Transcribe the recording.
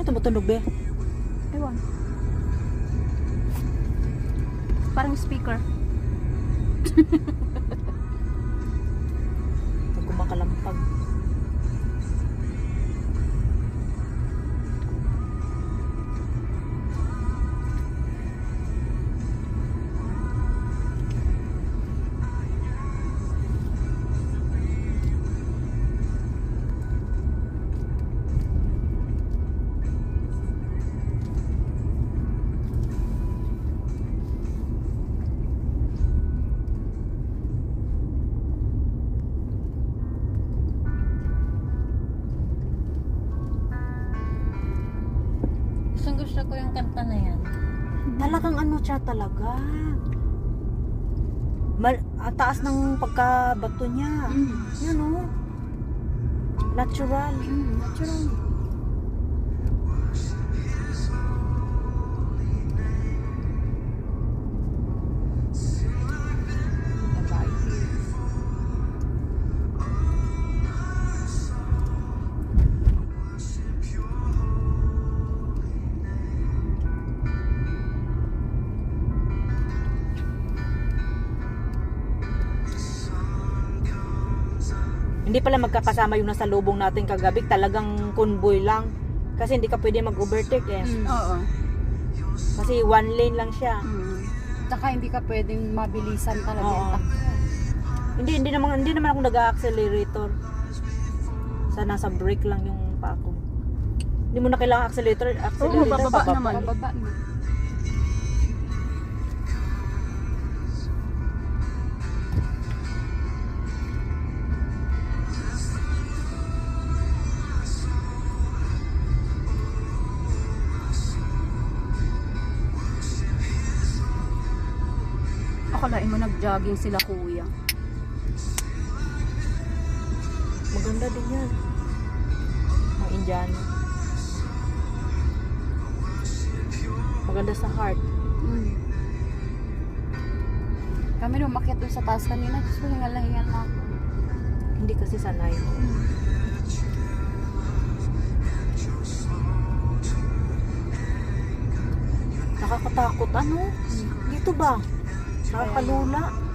tumutunog be? Ewan. Parang speaker. Pag kumakalampag. Gusto ko yung kanta na yan. Talagang ano siya talaga. Taas ng pagkabato niya. Yun o. Natural. Natural. Hindi pala magkakasama yung nasa lubong natin kagabi. Talagang convoy lang. Kasi hindi ka pwede mag-overtake eh. Oo. Kasi one lane lang siya. Tsaka hindi ka pwedeng mabilisan talaga Oo. yung takbo. Hindi naman ako nag-accelerator. Sa nasa brake lang yung pa ako. Hindi mo na kailangan accelerator. Oo, bababa naman. Bababa na. Akalain mo nag-jogging sila kuya. Maganda din yan. Mga Indiano. Maganda sa heart. Kami nung umakyat dun sa taas kanina, Diyos ko, hingal na ako. Hindi kasi sanay. Nakakatakot ano? Dito ba? Nakakalula.